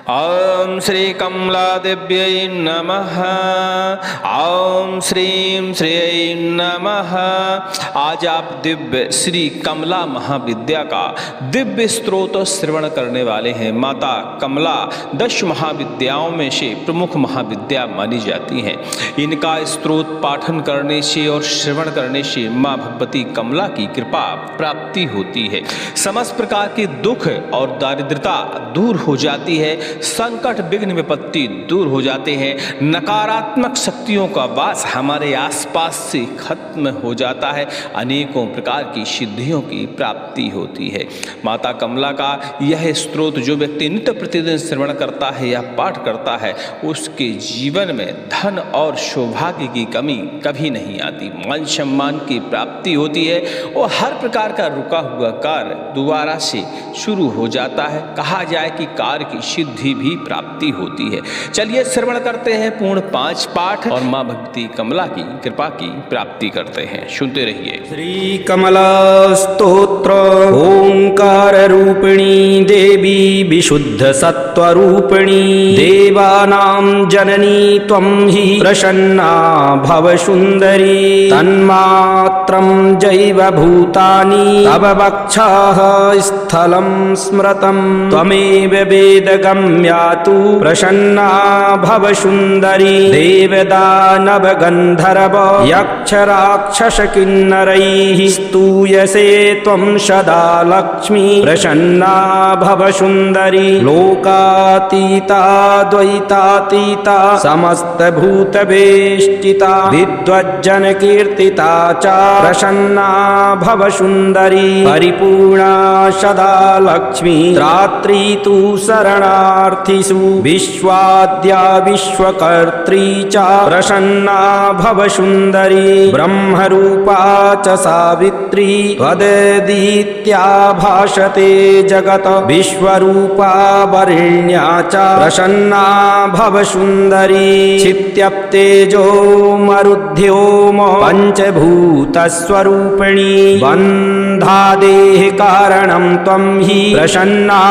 ओम श्री कमला देव्यै नमः। ओम श्रीं श्रीयै नमः। आज आप दिव्य श्री कमला महाविद्या का दिव्य स्त्रोत श्रवण करने वाले हैं। माता कमला 10 महाविद्याओं में से प्रमुख महाविद्या मानी जाती हैं। इनका स्त्रोत पाठन करने से और श्रवण करने से माँ भगवती कमला की कृपा प्राप्ति होती है। समस्त प्रकार के दुख और दारिद्रता दूर हो जाती है। संकट विघ्न विपत्ति दूर हो जाते हैं। नकारात्मक शक्तियों का वास हमारे आसपास से खत्म हो जाता है। अनेकों प्रकार की सिद्धियों की प्राप्ति होती है। माता कमला का यह स्त्रोत जो व्यक्ति नित्य प्रतिदिन श्रवण करता है या पाठ करता है, उसके जीवन में धन और सौभाग्य की कमी कभी नहीं आती। मान सम्मान की प्राप्ति होती है और हर प्रकार का रुका हुआ कार्य दोबारा से शुरू हो जाता है। कहा जाए कि कार्य की सिद्धि भी प्राप्ति होती है। चलिए श्रवण करते हैं पूर्ण 5 पाठ और माँ भगवती कमला की कृपा की प्राप्ति करते हैं। सुनते रहिए। श्री कमला स्तोत्र। ओंकार रूपिणी देवी विशुद्ध सत्वरूपिणी देवानां जननी त्वं हि प्रसन्ना भव सुंदरी। तन्मात्रं जैव भूतानि तव वक्षः स्थलं स्मृतं त्वमेव वेदगम्या तु प्रसन्ना भव सुंदरी। देवदानव गंधर्व यक्ष राक्षस किन्नरैः स्तूयसे त्वं सदा लक्ष्मी प्रसन्ना भव सुंदरी। लोकातीता द्वैतातीता समस्त भूत वेष्टिता विद्वज्जन कीर्तिता च प्रसन्ना भव सुंदरी। परिपूर्णा सदा लक्ष्मी त्रात्री तु शरणार्थिषु विश्वाद्या विश्वकर्त्री च प्रसन्ना भव सुंदरी। ब्रह्मरूपा च सावित्री त्वदीत्या भासते जगत विश्वरूपा वरेण्या च प्रसन्ना भव सुंदरी। क्षित्यप्तेजो मरुद्योम पंचभूतस्वरूपिणी बन्धादेः कारणं त्वं हि प्रसन्ना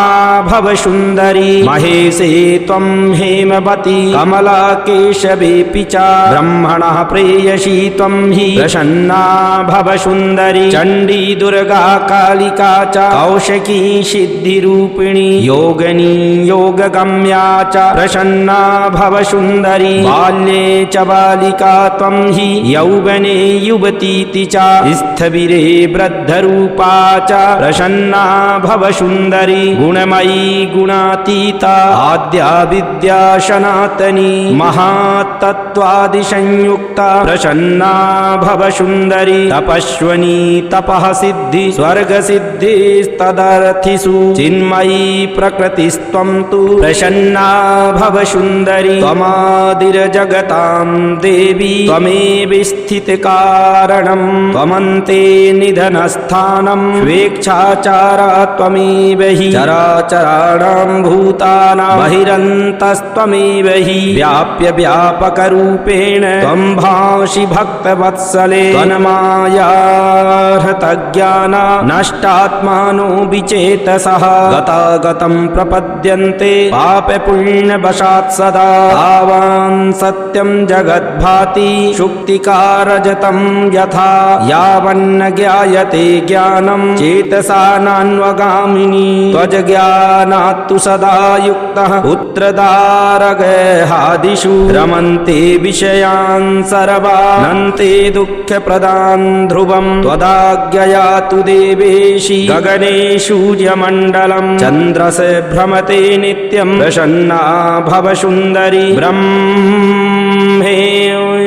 भव सुंदरी। महेशे त्वं हेमवती कमला केशवेऽपि च ब्रह्मणः प्रेयसी त्वं हि प्रसन्ना भव सुंदरी। चण्डी दुर्गा कालिका च कौशिकी सिद्धिरूपिणी योगिनी योगगम्या च प्रसन्ना भव सुंदरी। बाल्ये च बालिका त्वं हि यौवने युवतीति च स्थविरे वृद्धरूपा च प्रसन्ना भव सुंदरी। गुणमयी गुणातीता आद्या विद्या सनातनी महातत्त्वादिसंयुक्ता प्रसन्ना भव सुंदरी। तपस्विनी तपः सिद्धि स्वर्ग सिद्धिस्तदर्थिषु चिन्मयी प्रकृतिस्त्वं तु प्रसन्ना भव सुंदरी। त्वमादिर्जगतां देवी त्वमेव स्थितकारणं त्वमन्ते निधनस्थानं स्वेच्छाचारा त्वमेव हि चराचराणां भूतानां बहिरन्तस्त्वमेव हि व्याप्य व्यापकरूपेण त्वं भासि भक्तवत्सले। त्वन्मायाहृतज्ञाना नष्टात्मानो विचेतसः गतागतं प्रपद्यन्ते पापपुण्यवशात् सदा। तावान् सत्यं जगद्भाति शुक्तिकारजतं यथा यावन्न ज्ञायते ज्ञानं चेतसा नान्वगामिनी। त्वज्ज्ञानात्तु सदा युक्तः पुत्रदारगेहादिषु रमन्ते विषयान् सर्वानन्ते दुःखप्रदान् ध्रुवं। त्वदाज्ञया तु देवेशि गगने सूर्यमण्डलं चन्द्रस्य भ्रमते नित्यं प्रसन्ना भव सुंदरी। ब्रह्मे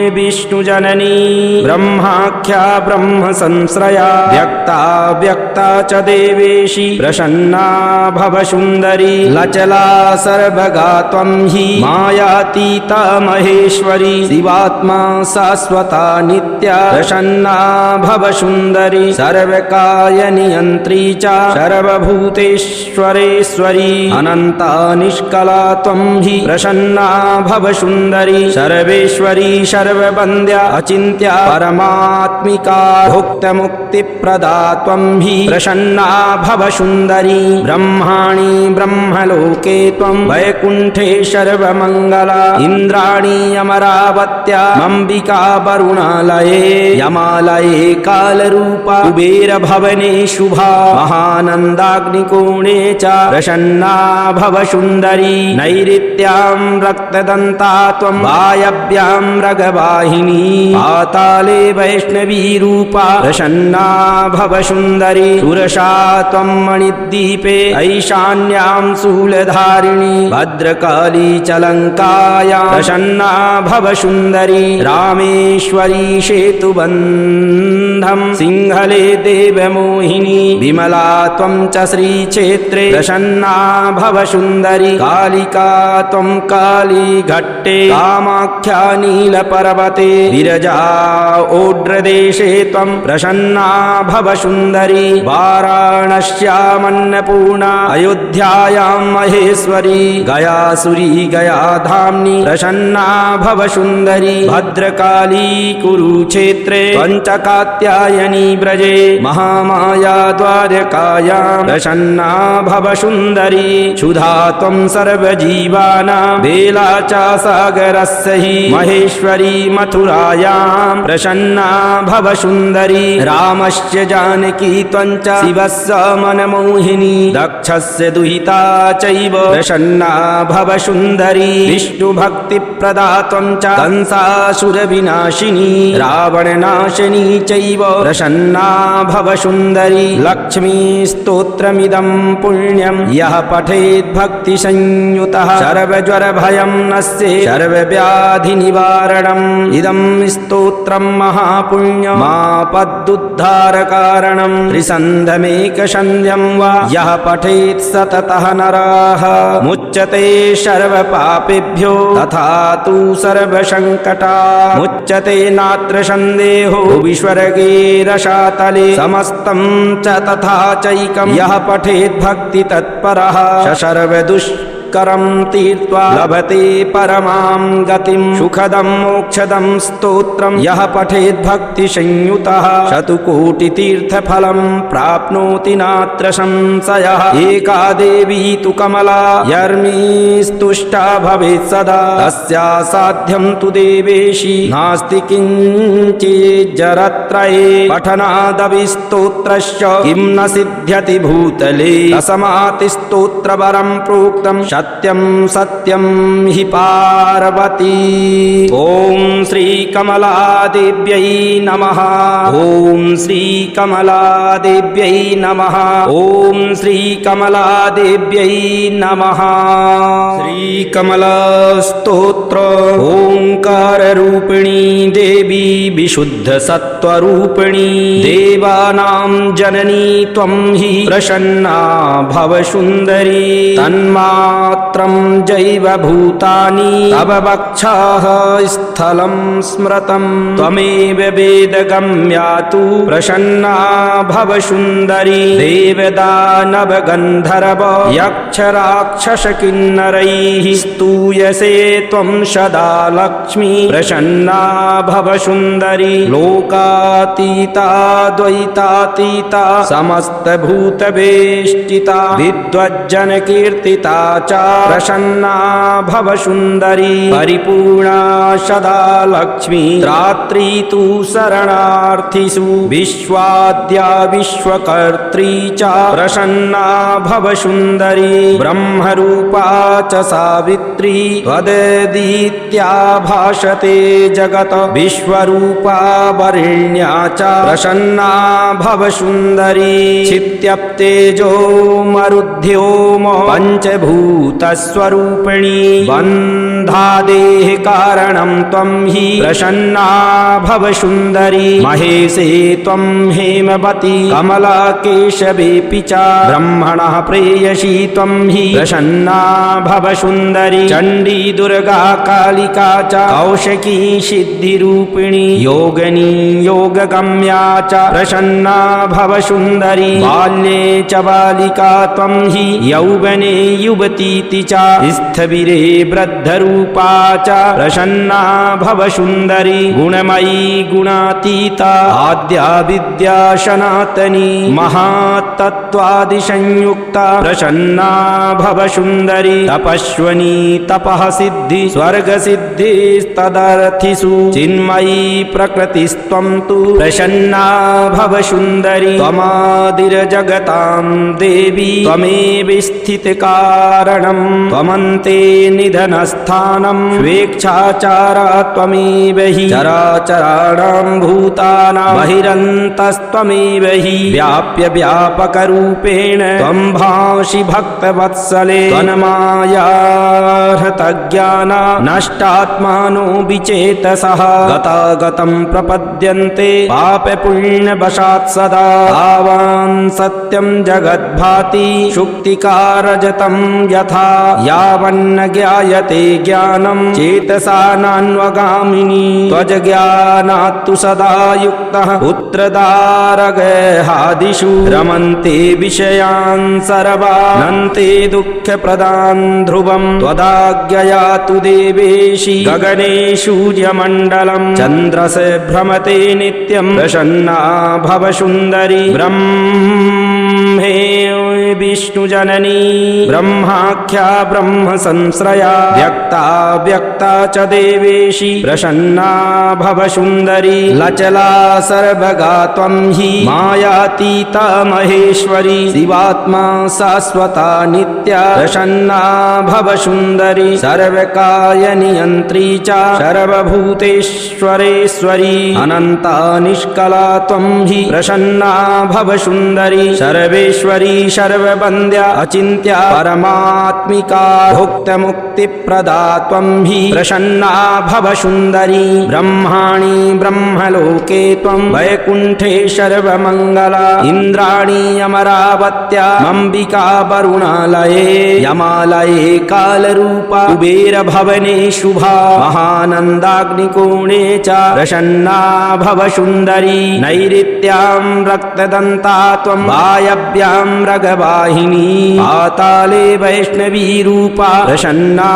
विष्णुजननी ब्रह्माख्या ब्रह्म संश्रया व्यक्ता व्यक्ता च देवेशि प्रसन्ना भव सुंदरी। लचला सर्वगा त्वं हि मायातीता महेश्वरी शिवात्मा शाश्वता नित्या प्रसन्ना भव सुंदरी। सर्वकाय नियंत्री च सर्वभूतेश्वरेश्वरी अनंता निष्कला त्वं हि प्रसन्ना भव सुंदरी। सर्वेश्वरी सर्व सर्ववन्द्या अचिन्त्या परमात्मिका भुक्तमुक्तिप्रदा त्वं हि प्रसन्ना भव सुन्दरी ब्रह्माणि ब्रह्मलोके त्वं वैकुण्ठे सर्वमङ्गला इन्द्राणि अमरावत्या अम्बिका वरुणालये यमालये कालरूपा कुबेरभवने शुभा महानन्दाग्निकोणे च प्रसन्ना भव सुन्दरी नैऋत्यां रक्तदन्ता त्वं वायव्यां रगवाहिनी पाताले वैष्णवी रूपा प्रसन्ना भव सुन्दरी सुरसा त्वं मणिद्वीपे ऐशान्यां शूलधारिणी भद्रकाली च लङ्कायां प्रसन्ना भव सुन्दरी रामेश्वरी सेतुबन्धं सिंहले देवमोहिनी विमला त्वं च श्रीक्षेत्रे प्रसन्ना भव सुन्दरी कालिका त्वं कालीघट्टे कामाख्या नीलपर्वते विरजा ओड्रदेशे त्वं प्रसन्ना भव सुन्दरी वाराणस्यामन्नपूर्णा अयोध्यायां महेश्वरी गयासुरी गयाधाम्नि प्रसन्ना भव सुन्दरी भद्रकाली कुरुक्षेत्रे पञ्चकात्यायनी व्रजे महामाया द्वारकायां प्रसन्ना भव सुन्दरी क्षुधा त्वं सर्वजीवानां बेला च सागरस्य हि महेश्वरी मथुरायां प्रसन्ना भव सुन्दरी रामस्य जानकी त्वं च शिवस्य मनमोहिनी दक्षस्य दुहिता चैव प्रसन्ना भव सुन्दरी विष्णुभक्तिप्रदा त्वं च कंसासुरविनाशिनी रावणनाशिनी चैव प्रसन्ना भव सुन्दरी लक्ष्मीस्तोत्रमिदं पुण्यं यः पठेत् भक्तिसंयुतः सर्वज्वरभयं नश्येत् सर्वव्याधिनिवारणम् इदं स्तोत्रं महापुण्यमापदुद्धारकारणं त्रिसन्ध्यमेकसन्ध्यं वा यः पठेत् सततः नराः मुच्यते सर्वपापेभ्यो तथा तु सर्वसङ्कटा मुच्यते नात्र सन्देहो विस्वर्गे रसातले समस्तं च तथा चैकं यः पठेत् भक्ति तत्परः सर्वदुष्करं तीर्त्वा लभते परमां गतिं सुखदं मोक्षदं स्तोत्रं यः पठेत् भक्तिसंयुतः शतकोटितीर्थफलं प्राप्नोति नात्र संशयः एका देवी तु कमला यर्मीस्तुष्टा भवेत् सदा तस्या साध्यं तु देवेशी नास्ति किञ्चिज्जरत्रये पठनादविस्तोत्रस्य किं न सिद्ध्यति भूतले तस्मात्स्तोत्रवरं प्रोक्तं सत्यं सत्यं हि पार्वती। ॐ श्रीकमलादेव्यै नमः। ॐ श्रीकमलादेव्यै नमः। ॐ श्रीकमलादेव्यै नमः। श्रीकमलास्तोत्र ओंकाररूपिणी देवी विशुद्धसत्त्वरूपिणी देवानां जननी त्वं हि प्रसन्ना भव सुन्दरी तन्मात्रं जैव भूतानि तव वक्षः स्थलं स्मृतं त्वमेव वेदगम्या तु प्रसन्ना भव सुन्दरी देवदानवगन्धर्व यक्षराक्षसकिन्नरैः स्तूयसे त्वं सदा लक्ष्मी प्रसन्ना भव सुन्दरी लोकातीता द्वैतातीता समस्तभूतवेष्टिता विद्वज्जनकीर्तिता च प्रसन्ना भव सुन्दरी परिपूर्णा सदा लक्ष्मी त्रात्री तु शरणार्थिषु विश्वाद्या विश्वकर्त्री च प्रसन्ना भव सुन्दरी ब्रह्मरूपा च सावित्री त्वदीत्या भाषते जगत विश्वरूपा वरेण्या च प्रसन्ना भव सुन्दरी क्षित्यप्तेजो मरुद्ध्योम पञ्चभूतस्वरूपिणी बन्धादेः कारणं त्वं हि प्रसन्ना भव सुन्दरी महेशे त्वं हेमवती कमलाकेशवेऽपि च ब्रह्मणः प्रेयसी त्वं हि प्रसन्ना भव सुन्दरी सुंदरी चंडी दुर्गा कालिका च कौशकी सिद्धिरूपिणी योगिनी योगगम्या च प्रसन्ना भव सुंदरी बाल्ये च बालिका त्वं हि यौवने युवतीति च स्थविरे वृद्धरूपा च प्रसन्ना भव सुंदरी गुणमयी गुणातीता आद्या विद्या सनातनी महातत्त्वादिसंयुक्ता प्रसन्ना भव सुंदरी तपस्वनी तपः सिद्धि स्वर्ग सिद्धिस्तदर्थिषु चिन्मयी प्रकृतिस्त्वं तु प्रसन्ना भव सुंदरी त्वमादिर्जगतां देवी त्वमेव स्थितकारणं त्वमन्ते निधनस्थानं स्वेच्छाचारा त्वमेव हि चराचराणां भूतानां बहिरन्तस्त्वमेव हि व्याप्य व्यापकरूपेण त्वं भासि भक्तवत्सले त्वन्मायाहृतज्ञाना नष्टात्मानो विचेतसः गतागतं प्रपद्यन्ते पापपुण्यवशात् सदा तावान् सत्यं जगद्भाति शुक्तिकारजतं यथा यावन्न ज्ञायते ज्ञानं चेतसा नान्वगामिनी त्वज्ज्ञानात्तु सदा युक्तः पुत्रदारगहादिषु रमन्ते विषयान् सर्वानन्ते दुःखप्रदान् ध्रुवं त्वदाज्ञया तु देवेशि गगने सूर्यमण्डलं चन्द्रस्य भ्रमते नित्यं प्रसन्ना भव सुन्दरी ब्रह्मे विष्णुजननी ब्रह्माख्या ब्रह्म संश्रया व्यक्ता व्यक्ता च देवेशि प्रसन्ना भव सुन्दरी लचला सर्वगा त्वं हि मायातीता महेश्वरी शिवात्मा शाश्वता नित्या प्रसन्ना भव सुन्दरी सर्वकाय नियन्त्री च सर्वभूतेश्वरेश्वरी अनन्ता निष्कला त्वं हि प्रसन्ना भव सुन्दरी सर्वेश्वरी सर्ववन्द्या अचिन्त्या परमात्मिका भुक्तमुक्तिप्रदा त्वं हि प्रसन्ना भव सुन्दरी ब्रह्माणि ब्रह्मलोके त्वं वैकुण्ठे सर्वमङ्गला इंद्राणी अमरावत्या अम्बिका वरुणालये यमालये कालरूपा कुबेरभवने शुभा महानन्दाग्निकोणे च प्रसन्ना भव सुन्दरी नैऋत्यां रक्तदन्ता त्वं वायव्यां रगवाहिनी पाताले वैष्णवी रूपा प्रसन्ना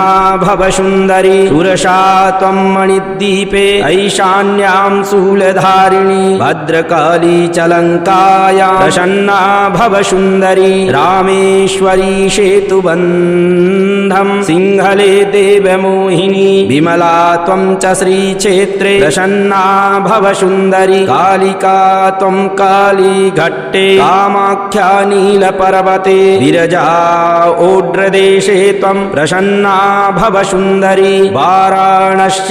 भव सुन्दरी सुरसा त्वं मणिद्वीपे ऐशान्यां शूलधारिणी भद्रकाली च लङ्कायां प्रसन्ना भव सुन्दरी रामेश्वरी सेतुबन्धं सिंहले देवमोहिनी विमला त्वं च श्रीक्षेत्रे प्रसन्ना भव सुन्दरी कालिका त्वं कालीघट्टे कामाख्या नीलपर्वते विरजा ओड्रदेशे त्वं प्रसन्ना भव सुन्दरी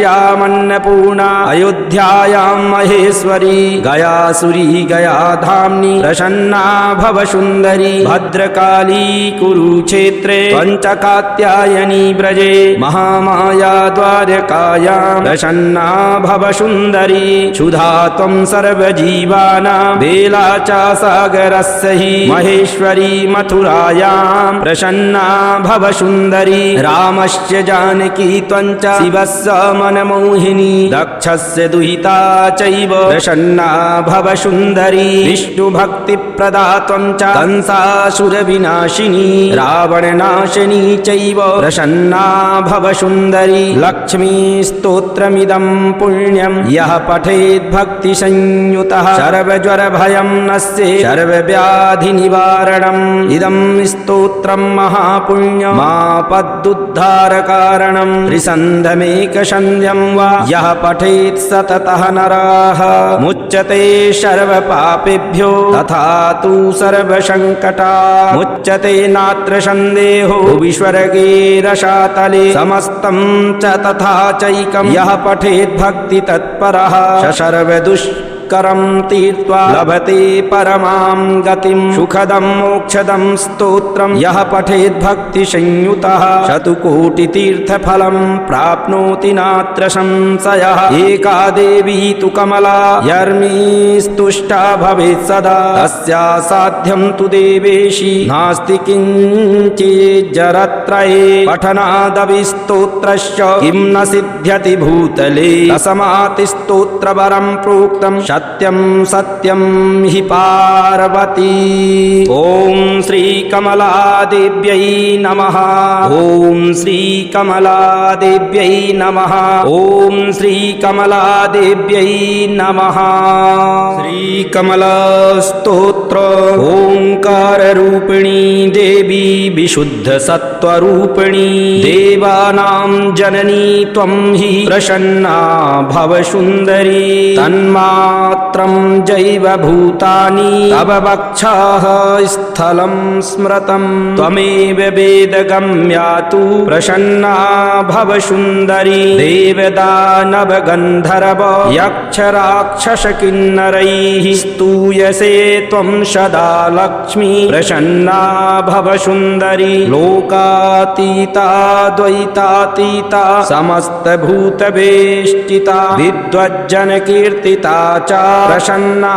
वाराणस्यामन्नपूर्णा अयोध्यायां महेश्वरी गयासुरी गयाधाम्नि प्रसन्ना भव सुन्दरी भद्रकाली कुरुक्षेत्रे पञ्चकात्यायनी व्रजे महामाया द्वारकायां प्रसन्ना भव सुन्दरी क्षुधा त्वं सर्वजीवानां बेला च सागरस्य हि महेश्वरी मथुरायां प्रसन्ना भव सुन्दरी रामस्य जानकी त्वं च शिवस्य मनमोहिनी दक्षस्य दुहिता चैव प्रसन्ना भव सुन्दरी विष्णुभक्तिप्रदा त्वं च कंसासुरविनाशिनी रावणनाशिनी चैव प्रसन्ना भव सुन्दरी लक्ष्मीस्तोत्रमिदं पुण्यं यः पठेत् भक्तिसंयुतः सर्वज्वरभयं नश्येत् सर्वव्याधिनिवारणम् इदं स्तोत्रं महापुण्यमापदुद्धारकारणं त्रिसन्ध्यमेकसन्ध्यं वा यः पठेत् सततः नराः मुच्यते सर्वपापेभ्यो तथा तु सर्वसङ्कटा मुच्यते नात्र सन्देहो विस्वर्गे रसातले समस्तं च तथा चैकं यः पठेत् भक्तितत्परः स सर्वदुष् दुष्करं तीर्त्वा लभते परमां गतिं सुखदं मोक्षदं स्तोत्रं यः पठेत् भक्तिसंयुतः शतकोटितीर्थफलं प्राप्नोति नात्र संशयः एका देवी तु कमला यर्मीस्तुष्टा भवेत् सदा तस्या साध्यं तु देवेशी नास्ति किञ्चिज्जरत्रये पठनादविस्तोत्रस्य किं न सिद्ध्यति भूतले तस्मात्स्तोत्रवरं प्रोक्तं सत्यं सत्यं हि पार्वती। ॐ श्रीकमलादेव्यै नमः। ॐ श्रीकमलादेव्यै नमः। ॐ श्रीकमलादेव्यै नमः। श्रीकमलास्तोत्र ओंकाररूपिणी देवी विशुद्धसत्त्वरूपिणी देवानां जननी त्वं हि प्रसन्ना भव सुन्दरी तन्मात्रं जैव भूतानि तव वक्षः स्थलं स्मृतं त्वमेव वेदगम्या तु प्रसन्ना भव सुन्दरी देवदानवगन्धर्व यक्षराक्षसकिन्नरैः स्तूयसे त्वं सदा लक्ष्मी प्रसन्ना भव सुन्दरी लोकातीता द्वैतातीता समस्तभूतवेष्टिता विद्वज्जनकीर्तिता च प्रसन्ना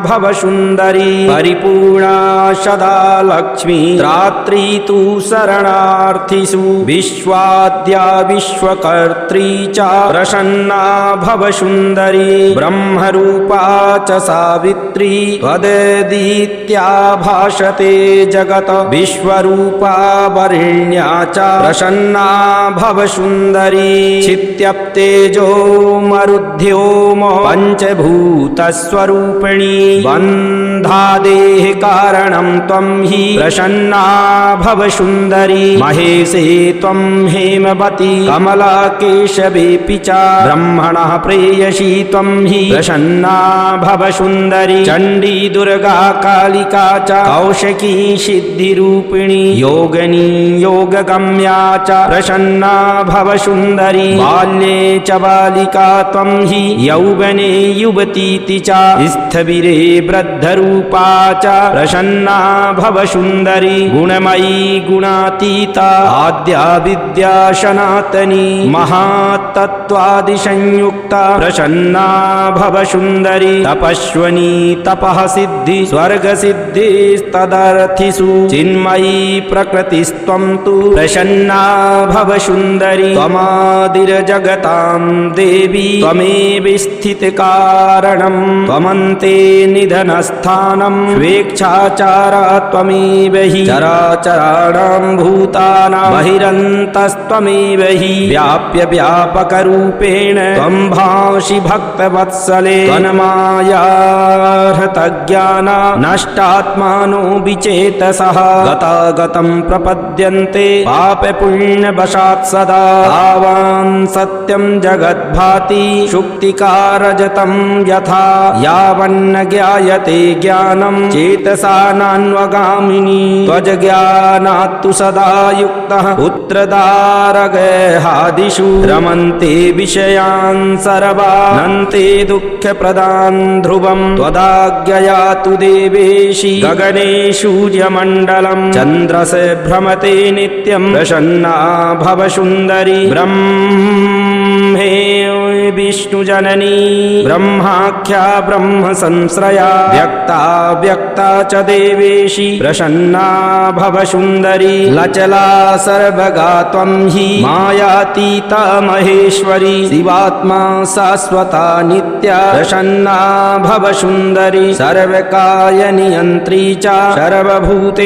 भव सुन्दरी परिपूर्णा सदा लक्ष्मी त्रात्री तु शरणार्थिषु विश्वाद्या विश्वकर्त्री च प्रसन्ना भव सुन्दरी ब्रह्मरूपा च सावित्री त्वदीत्या भाषते जगत् विश्वरूपा वरेण्या च प्रसन्ना भव सुन्दरी छित्यप्तेजो मरुद्योम पञ्चभूतस्वरूपिणी बन्धादेः कारणं त्वं हि प्रसन्ना भव सुन्दरी महेशे त्वं हेमवती कमलाकेशवेऽपि च ब्रह्मणः प्रेयसी त्वं हि प्रसन्ना भव सुन्दरी चण्डी दुर्गा कालिका च कौशकी सिद्धिरूपिणी योगिनी योगगम्या च प्रसन्ना भव सुन्दरी बाल्ये च बालिका त्वं हि यौवने युवतीति च स्थविरे वृद्धरूपा च प्रसन्ना भव सुन्दरी गुणमयी गुणातीता आद्या विद्या सनातनी महातत्त्वादिसंयुक्ता प्रसन्ना भव सुन्दरी तपस्विनी तपः सिद्धि स्वर्गसिद्धिस्तदर्थिषु चिन्मयी प्रकृतिस्त्वं तु प्रसन्ना भव सुन्दरी त्वमादिर्जगतां देवी त्वमेव स्थितकारणं त्वमन्ते निधनस्थानं स्वेच्छाचारा त्वमेव हि चराचराणां भूतानां बहिरन्तस्त्वमेव हि व्याप्य व्यापकरूपेण त्वं भासि भक्तवत्सले त्वन्मायाहृतज्ञाना नष्टात्मानो विचेतसः गतागतं प्रपद्यन्ते पापपुण्यवशात् सदा तावान् सत्यं जगद्भाति शुक्तिकारजतं यथा यावन्न ज्ञायते ज्ञानं चेतसा नान्वगामिनी त्वज्ज्ञानात्तु सदा युक्तः पुत्रदारगेहादिषु रमन्ते विषयान् सर्वानन्ते दुःखप्रदान् ध्रुवं त्वदाज्ञया तु देवेशि गगने सूर्यमण्डलं चन्द्रसे भ्रमते नित्यं प्रसन्ना भव सुन्दरी ब्रह्मे विष्णुजननी ब्रह्माख्या ब्रह्मसंश्रया व्यक्ता व्यक्ता च देवेशि प्रसन्ना भव सुन्दरी लचला सर्वगा त्वं हि मायातीता महेश्वरी शिवात्मा शाश्वता नित्या प्रसन्ना भव सुन्दरी सर्वकायनियन्त्री च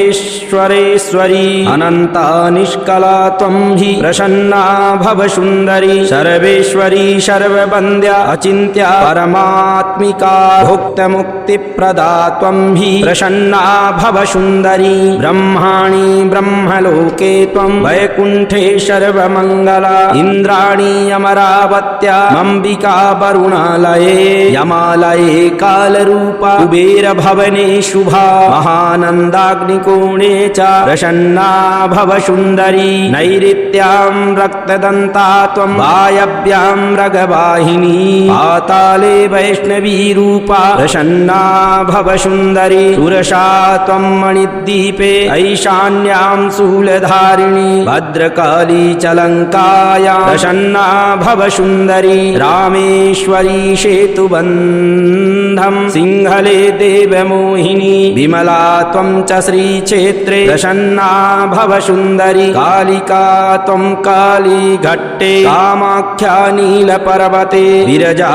सर्वभूतेश्वरेश्वरी अनन्ता निष्कला त्वं हि प्रसन्ना भव सुन्दरी सर्वेश्वरी सर्ववन्द्या अचिन्त्या परमात्मिका भुक्तमुक्तिप्रदा त्वं हि प्रसन्ना भव सुन्दरी ब्रह्माणि ब्रह्मलोके त्वं वैकुण्ठे सर्वमङ्गला इन्द्राणि अमरावत्या अम्बिका वरुणालये यमालये कालरूपा कुबेरभवने शुभा महानन्दाग्निकोणे च प्रसन्ना भव सुन्दरी नैऋत्यां रक्तदन्ता त्वं वायव्यां रगवा वाहिनी पाताले वैष्णवी रूपा प्रसन्ना भव सुन्दरी सुरसा त्वं मणिद्वीपे ऐशान्यां शूलधारिणी भद्रकाली च लङ्कायां प्रसन्ना भव सुन्दरी रामेश्वरी सेतुबन्धं सिंहले देवमोहिनी विमला त्वं च श्रीक्षेत्रे प्रसन्ना भव सुन्दरी कालिका त्वं कालीघट्टे कामाख्या नीलपर्वते विरजा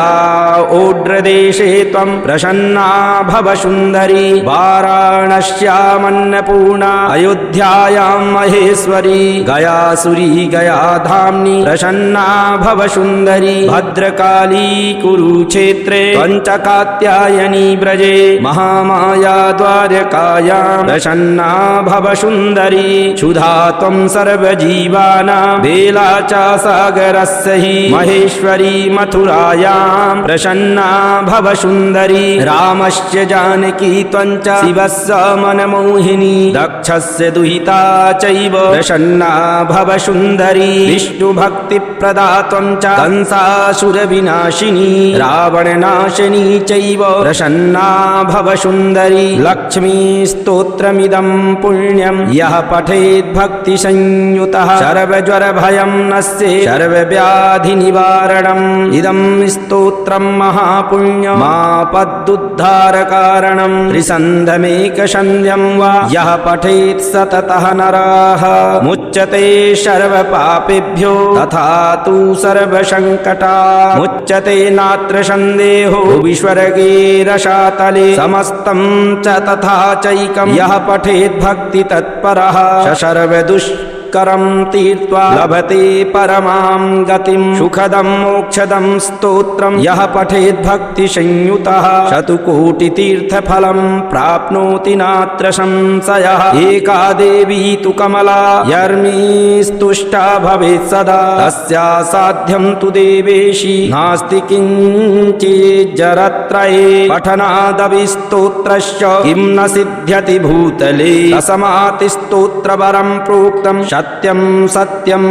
ओड्रदेशे त्वं प्रसन्ना भव सुन्दरी वाराणस्यामन्नपूर्णा अयोध्यायां महेश्वरी गयासुरी गयाधाम्नि प्रसन्ना भव सुन्दरी भद्रकाली कुरुक्षेत्रे त्वं च कात्यायनी व्रजे महामाया द्वारकायां प्रसन्ना भव सुन्दरी क्षुधा त्वं सर्वजीवानां बेला च सागरस्य हि महेश्वरी मथुरायां प्रसन्ना भव सुन्दरी रामस्य जानकी त्वं च शिवस्य मनमोहिनी दक्षस्य दुहिता चैव प्रसन्ना भव सुन्दरी विष्णुभक्तिप्रदा त्वं च कंसासुरविनाशिनी रावणनाशिनी चैव प्रसन्ना भव सुन्दरी लक्ष्मीस्तोत्रमिदं पुण्यं यः पठेत् भक्तिसंयुतः सर्वज्वरभयं नश्येत् सर्वव्याधिनिवारणम् इदं स्तोत्रं महापुण्यमापदुद्धारकारणं त्रिसन्ध्यमेकसन्ध्यं वा यः पठेत् सततः नराः मुच्यते सर्वपापेभ्यो तथा तु सर्वसङ्कटा मुच्यते नात्र सन्देहो विस्वर्गे रसातले समस्तं च तथा चैकं यः पठेत् भक्तितत्परः स सर्वदुष्करं तीर्त्वा लभते परमां गतिं सुखदं मोक्षदं स्तोत्रं यः पठेत् भक्तिसंयुतः शतकोटितीर्थफलं प्राप्नोति नात्र संशयः एका देवी तु कमला यर्मीस्तुष्टा भवेत् सदा तस्या साध्यं तु देवेशी नास्ति किञ्चिज्जरत्रये पठनादविस्तोत्रस्य किं न सिद्ध्यति भूतले तस्मात्स्तोत्रवरं प्रोक्तं सत्यं सत्यं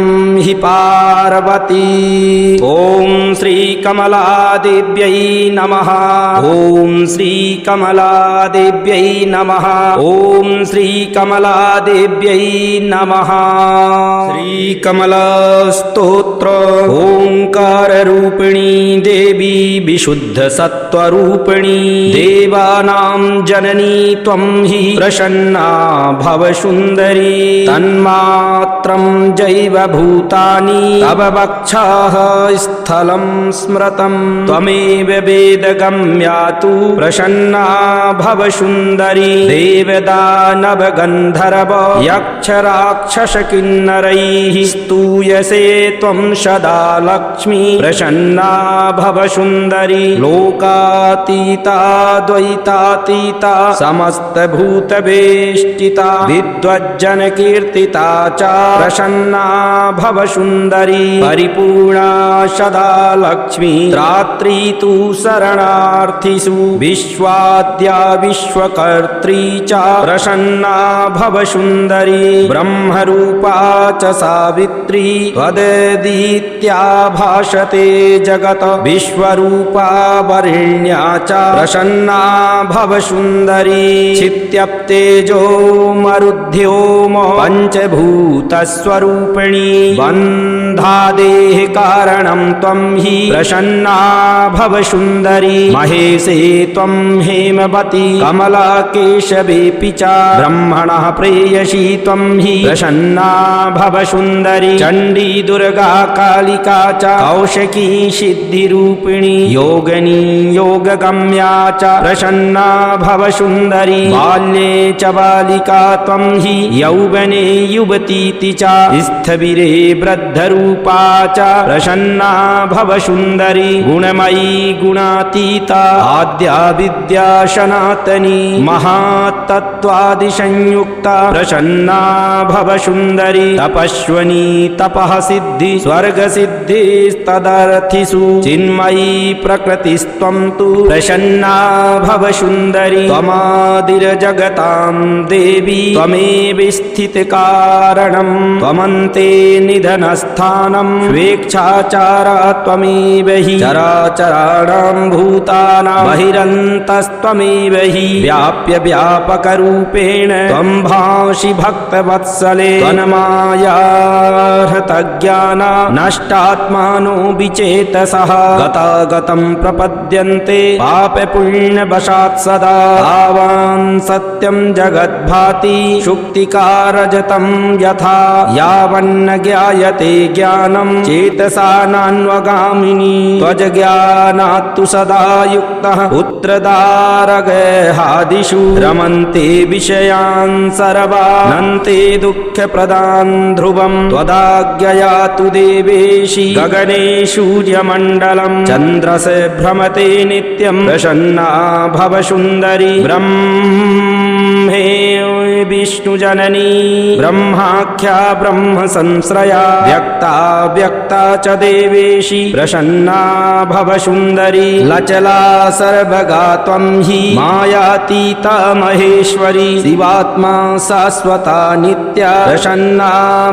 हि पार्वती। ॐ श्रीकमलादेव्यै नमः। ॐ श्रीकमलादेव्यै नमः। ॐ श्रीकमलादेव्यै नमः। श्रीकमलास्तोत्र ओंकाररूपिणी देवी विशुद्धसत्त्वरूपिणी देवानां जननी त्वं हि प्रसन्ना भव सुन्दरी तन्मात्रं जैव भूतानि तव वक्षः स्थलं स्मृतं त्वमेव वेदगम्या तु प्रसन्ना भव सुन्दरी देवदानवगन्धर्व यक्षराक्षसकिन्नरैः स्तूयसे त्वं सदा लक्ष्मी प्रसन्ना भव सुन्दरी लोकातीता द्वैतातीता समस्तभूतवेष्टिता विद्वज्जनकीर्तिता च प्रसन्ना भव सुन्दरी परिपूर्णा सदा लक्ष्मी त्रात्री तु शरणार्थिषु विश्वाद्या विश्वकर्त्री च प्रसन्ना भव सुन्दरी ब्रह्मरूपा च सावित्री त्वदीत्या भाषते जगत विश्वरूपा वरेण्या च प्रसन्ना भव सुन्दरी क्षित्यप्तेजो मरुद्योम पञ्चभूतस्वरूपिणी बन्धादेः कारणं त्वं हि प्रसन्ना भव सुन्दरी महेशे त्वं हेमवती कमलाकेशवेऽपि च ब्रह्मणः प्रेयसी त्वं हि प्रसन्ना भव सुन्दरी चण्डी दुर्गा कालिका च कौशकी सिद्धिरूपिणी योगिनी योगगम्या च प्रसन्ना भव सुन्दरी बाल्ये च बालिका त्वं हि यौवने युवतीति च स्थविरे वृद्धरूपा च प्रसन्ना भव सुन्दरी गुणमयी गुणातीता आद्या विद्या सनातनी महातत्त्वादिसंयुक्ता प्रसन्ना भव सुन्दरी तपस्वनी तपः सिद्धि स्वर्ग सिद्धिस्तदर्थिषु चिन्मयी प्रकृतिस्त्वं तु प्रसन्ना भव सुन्दरी त्वमादिर्जगतां देवी त्वमेव स्थितकारण निधनं त्वमन्ते निधनस्थानं स्वेच्छाचारा त्वमेव हि चराचराणां भूतानां बहिरन्तस्त्वमेव हि व्याप्य व्यापकरूपेण त्वं भाषि भक्तवत्सले त्वन्मायाहृतज्ञाना नष्टात्मानो विचेतसः गतागतं प्रपद्यन्ते पापपुण्यवशात् सदा तावान् सत्यं जगद्भाति शुक्तिकारजतं यथा यावन्न ज्ञायते ज्ञानं चेतसा नान्वगामिनी त्वज्ज्ञानात्तु सदा युक्तः पुत्रदारगेहादिषु रमन्ते विषयान् सर्वानन्ते दुःखप्रदान् ध्रुवं त्वदाज्ञया तु देवेशि गगने सूर्यमण्डलं चन्द्रसे भ्रमते नित्यं प्रसन्ना भव सुन्दरी ब्रह्मे विष्णुजननी ब्रह्माख्या ब्रह्म संश्रया व्यक्ता व्यक्ता च देवेशि प्रसन्ना भव सुन्दरी लचला सर्वगा त्वं हि मायातीता महेश्वरी शिवात्मा शाश्वता नित्या प्रसन्ना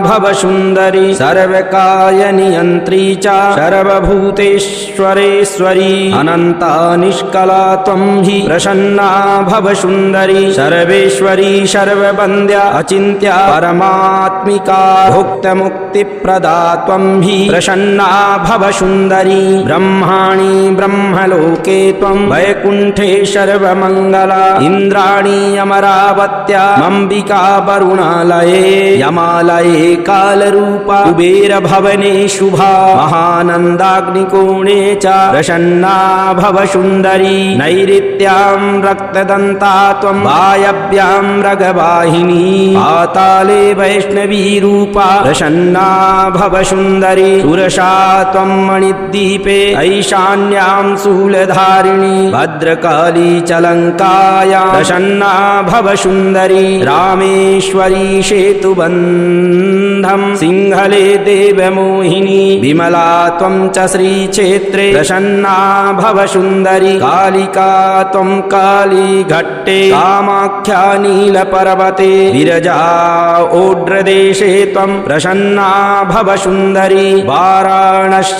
भव सुन्दरी सर्वकाय नियन्त्री च सर्वभूतेश्वरेश्वरी अनन्ता निष्कला त्वं हि प्रसन्ना भव सुन्दरी सर्वेश्वरी सर्ववन्द्या अचिन्त्या परमात्मिका भुक्तमुक्तिप्रदा त्वं हि प्रसन्ना भव सुन्दरी ब्रह्माणि ब्रह्मलोके त्वं वैकुण्ठे सर्वमङ्गला इन्द्राणि अमरावत्या अम्बिका वरुणालये यमालये कालरूपा कुबेरभवने शुभा महानन्दाग्निकोणे च प्रसन्ना भव सुन्दरी नैऋत्यां रक्तदन्ता त्वं वायव्यां मृगवाहिनी पाताले वैष्णवी रूपा प्रसन्ना भव सुन्दरी सुरसा त्वं मणिद्वीपे ऐशान्यां शूलधारिणी भद्रकाली च लङ्कायां प्रसन्ना भव सुन्दरी रामेश्वरी सेतुबन्धं सिंहले देवमोहिनी विमला त्वं च श्रीक्षेत्रे प्रसन्ना भव सुन्दरी कालिका त्वं कालीघट्टे कामाख्या नीलपर्वते विरजा ओड्रदेशे त्वं प्रसन्ना भव सुन्दरी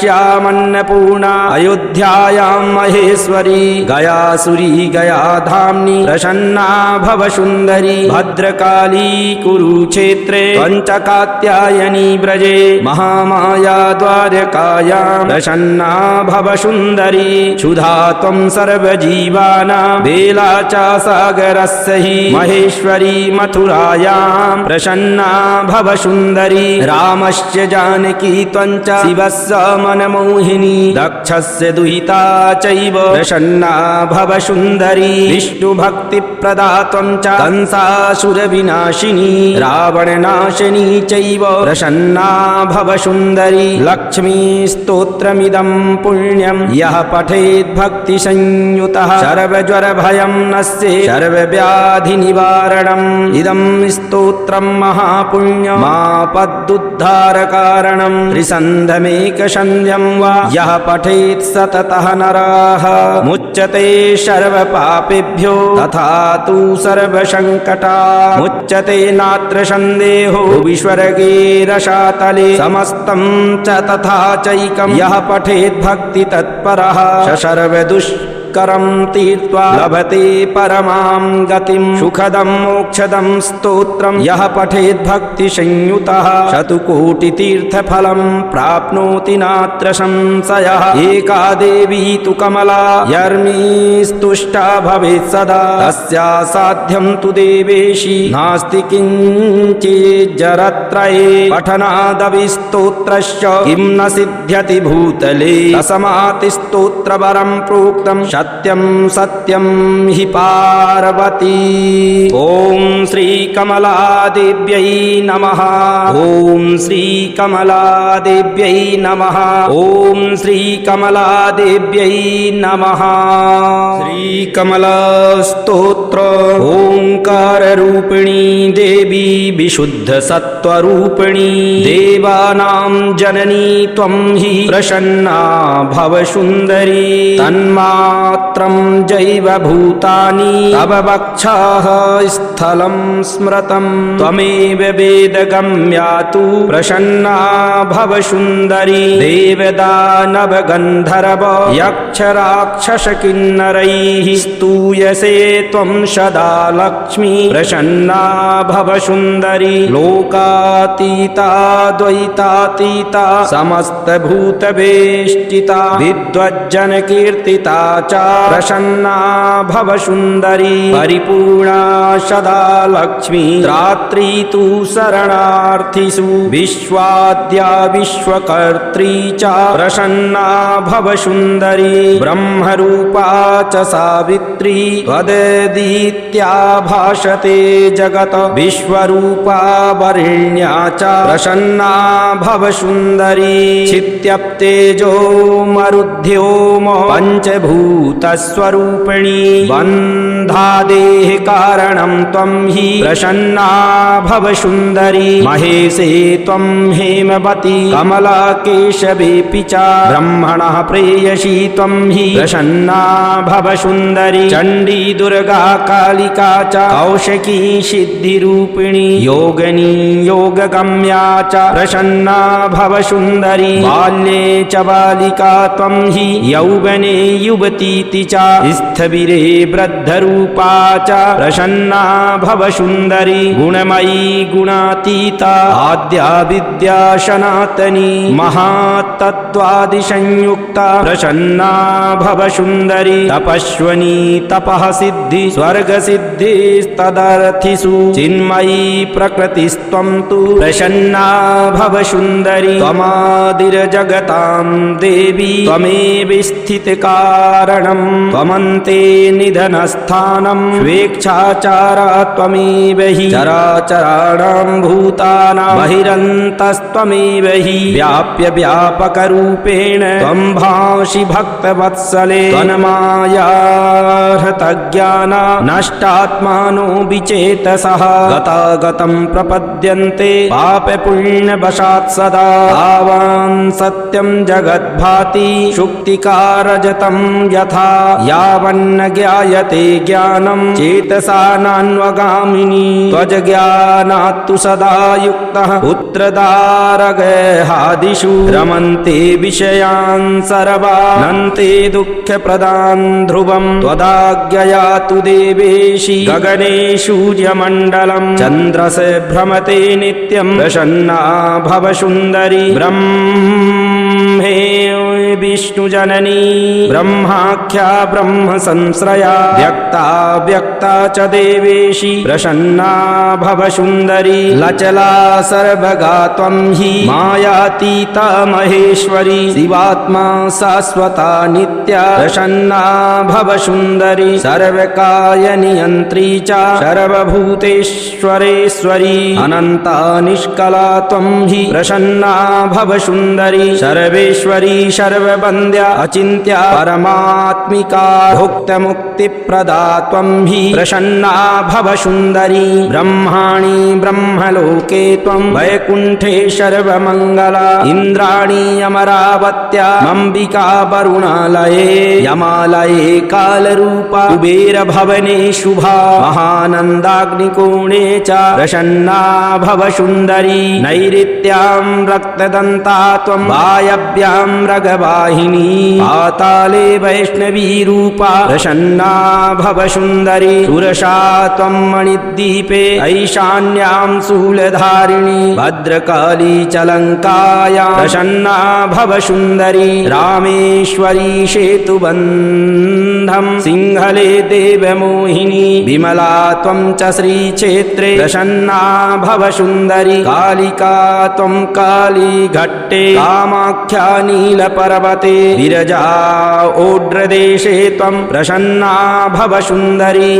वाराणस्यामन्नपूर्णा अयोध्यायां महेश्वरी गयासुरी गयाधाम्नि प्रसन्ना भव सुन्दरी भद्रकाली कुरुक्षेत्रे पञ्चकात्यायनी व्रजे महामाया द्वारकायां प्रसन्ना भव सुन्दरी क्षुधा त्वं सर्वजीवानां बेला च सागरस्य हि महेश्वरी मथुरायां प्रसन्ना भव सुन्दरी रामस्य जानकी त्वं च शिवस्य मनमोहिनी दक्षस्य दुहिता चैव प्रसन्ना भव सुन्दरी विष्णुभक्तिप्रदा त्वं च कंसासुरविनाशिनी रावणनाशिनी चैव प्रसन्ना भव सुन्दरी लक्ष्मीस्तोत्रमिदं पुण्यं यः पठेत् भक्तिसंयुतः सर्वज्वरभयं नश्येत् सर्वव्याधिनिवारणम् इदं स्तोत्रं महापुण्यमापदुद्धारकारणं त्रिसन्ध्यमेकसन्ध्यं वा यः पठेत् सततः नराः मुच्यते सर्वपापेभ्यो तथा तु सर्वसङ्कटात् मुच्यते नात्र सन्देहो विस्वर्गे रसातले समस्तं च तथा चैकं यः पठेत् भक्तितत्परः स सर्वदुष्करं तीर्त्वा लभते परमां गतिं सुखदं मोक्षदं स्तोत्रं यः पठेत् भक्तिसंयुतः शतकोटितीर्थफलं प्राप्नोति नात्र संशयः एका देवी तु कमला यर्मीस्तुष्टा भवेत् सदा तस्या साध्यं तु देवेशि नास्ति किञ्चिज्जरत्रये पठनादविस्तोत्रस्य किं न सिद्ध्यति भूतले तस्मात् स्तोत्रवरं प्रोक्तं सत्यं सत्यं हि पार्वती। ॐ श्री कमलादेव्यै नमः। ॐ श्री कमलादेव्यै नमः। ॐ श्री कमलादेव्यै नमः। श्री कमला स्तोत्र। ओंकाररूपिणी देवी विशुद्ध सत्वरूपिणी देवानां जननी त्वं हि प्रसन्ना भव सुन्दरी तन्मा मात्रं जैव भूतानि तव वक्षः स्थलं स्मृतं त्वमेव वेदगम्या तु प्रसन्ना भव सुन्दरी देवदानव गन्धर्व यक्षराक्षस किन्नरैः स्तूयसे त्वं सदा लक्ष्मी प्रसन्ना भव सुन्दरी लोकातीता द्वैतातीता समस्तभूतवेष्टिता विद्वज्जनकीर्तिता च प्रसन्ना भव सुन्दरी परिपूर्णा सदा लक्ष्मी त्रात्री तु शरणार्थिषु विश्वाद्या विश्वकर्त्री च प्रसन्ना भव सुन्दरी ब्रह्मरूपा च सावित्री त्वदीत्या भासते जगत् विश्वरूपा वरेण्या च प्रसन्ना भव सुन्दरी चित्यप्तेजो मरुद्ध्योम पञ्चभूतस्वरूपिणी बन्धादेः कारणं त्वं हि प्रसन्ना भव सुन्दरी महेशे त्वं हेमवती कमलाकेशवेऽपि च ब्रह्मणः प्रेयसी त्वं हि प्रसन्ना भव सुन्दरी चण्डी दुर्गा कालिका च कौशिकी सिद्धिरूपिणी योगिनी योगगम्या च प्रसन्ना भव सुन्दरी बाल्ये च बालिका त्वं हि यौवने युवतीति च स्थविरे वृद्धरूपा च प्रसन्ना भव सुन्दरी गुणमयी गुणातीता आद्या विद्या सनातनी महातत्त्वादिसंयुक्ता प्रसन्ना भव सुन्दरी तपस्विनी तपः सिद्धि स्वर्गसिद्धिस्तदर्थिषु चिन्मयी प्रकृतिस्त्वं तु प्रसन्ना भव सुन्दरी त्वमादिर्जगतां देवी त्वमेव स्थितकारणं त्वमन्ते निधनस्थानं स्वेच्छाचारा त्वमेव हि चराचराणां भूतानां बहिरन्तस्त्वमेव हि व्याप्य व्यापकरूपेण त्वं भासि भक्तवत्सले त्वन्मायाहृतज्ञाना नष्टात्मानो विचेतसः गतागतं प्रपद्यन्ते पापपुण्यवशात् सदा तावान् सत्यं जगद्भाति शुक्तिकारजतं यथा यावन्न ज्ञायते ज्ञानं चेतसा नान्वगामिनी त्वज्ज्ञानात्तु सदा युक्तः पुत्रदारगेहादिषु रमन्ते विषयान् सर्वानन्ते दुःखप्रदान् ध्रुवं त्वदाज्ञया तु देवेशि गगने सूर्यमण्डलं चन्द्रसे भ्रमते नित्यं प्रसन्ना भव सुन्दरी ब्रह्मे विष्णुजननी ब्रह्माख्या ब्रह्मसंश्रया व्यक्ता व्यक्ता च देवेशि प्रसन्ना भव सुन्दरी लचला सर्वगा त्वं हि मायातीता महेश्वरी शिवात्मा शाश्वता नित्या प्रसन्ना भव सुन्दरी सर्वकायनियन्त्री च सर्वभूतेश्वरेश्वरी अनन्ता निष्कला त्वं हि प्रसन्ना भव सुन्दरी सर्वेश्वरी सर्ववन्द्या अचिन्त्या परमात्मिका भुक्तमुक्तिप्रदा त्वं हि प्रसन्ना भव सुन्दरी ब्रह्माणि ब्रह्मलोके त्वं वैकुण्ठे सर्वमङ्गला इन्द्राणि अमरावत्या अम्बिका वरुणालये यमालये कालरूपा कुबेरभवने शुभा महानन्दाग्निकोणे च प्रसन्ना भव सुन्दरी नैऋत्यां रक्तदन्ता त्वं वायव्यां रगवाहिनी पाताले वैष्णवी रूपा प्रसन्ना भव सुन्दरी सुरसा त्वं मणिद्वीपे ऐशान्यां शूलधारिणी भद्रकाली च लङ्कायां प्रसन्ना भव सुन्दरी रामेश्वरी सेतुबन्धं सिंहले देवमोहिनी विमला त्वं च श्रीक्षेत्रे प्रसन्ना भव सुन्दरी कालिका त्वं कालीघट्टे कामाख्या नीलपर्वते विरजा ओड्रदेशे त्वं प्रसन्ना भव सुन्दरी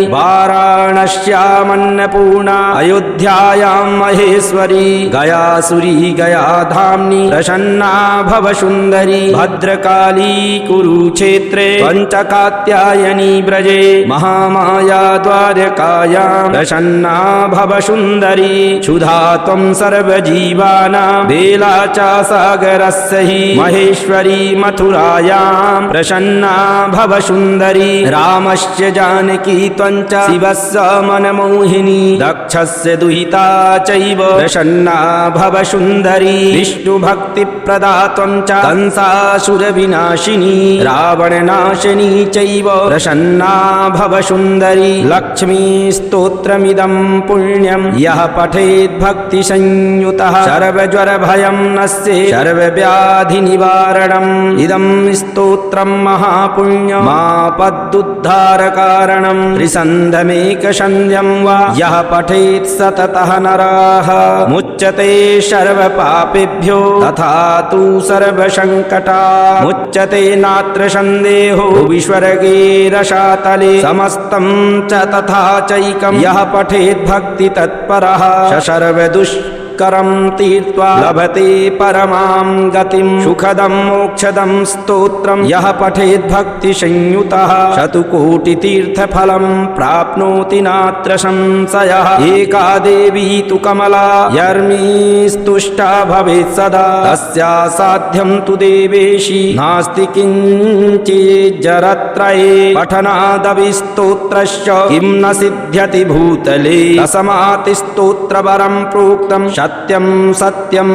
वाराणस्यामन्नपूर्णा अयोध्यायां महेश्वरी गयासुरी गयाधाम्नि प्रसन्ना भव सुन्दरी भद्रकाली कुरुक्षेत्रे पञ्चकात्यायनी व्रजे महामाया द्वारकायां प्रसन्ना भव सुन्दरी क्षुधा त्वं सर्वजीवानां बेला च सागरस्य हि महेश्वरी मथुरायां प्रसन्ना भव सुन्दरी रामस्य जानकी त्वञ्च शिवस्य मनमोहिनी दक्षस्य दुहिता चैव प्रसन्ना भव सुन्दरी विष्णुभक्तिप्रदा त्वञ्च कंसासुरविनाशिनी रावणनाशिनी चैव प्रसन्ना भव सुन्दरी लक्ष्मीस्तोत्रमिदं पुण्यं यः पठेत् भक्तिसंयुतः सर्वज्वरभयं नश्येत् सर्वव्याधिनिवारणम् इदं स्तोत्रं महापुण्यमापदुद्धारकारणं त्रिसन्ध्यमेकसन्ध्यं वा यः पठेत् सततः नराः मुच्यते सर्वपापेभ्यो तथा तु सर्वसङ्कटात् मुच्यते नात्र सन्देहो विस्वर्गे रसातले समस्तं च तथा चैकं यः पठेत् भक्तितत्परः स सर्वदुष्करं तीर्त्वा लभते परमां गतिं सुखदं मोक्षदं स्तोत्रं यः पठेत् भक्तिसंयुतः शतकोटितीर्थफलं प्राप्नोति नात्र संशयः एका देवी तु कमला यर्मीस्तुष्टा भवेत् सदा तस्या साध्यं तु देवेशी नास्ति किञ्चिज्जरत्रये पठनादविस्तोत्रस्य किं न सिद्ध्यति भूतले तस्मात् स्तोत्रवरं प्रोक्तं सत्यं सत्यं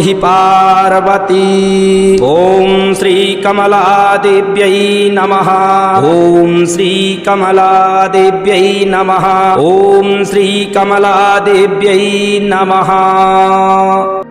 हि पार्वती। ॐ श्रीकमलादेव्यै नमः। ॐ श्रीकमलादेव्यै नमः। ॐ श्रीकमलादेव्यै नमः।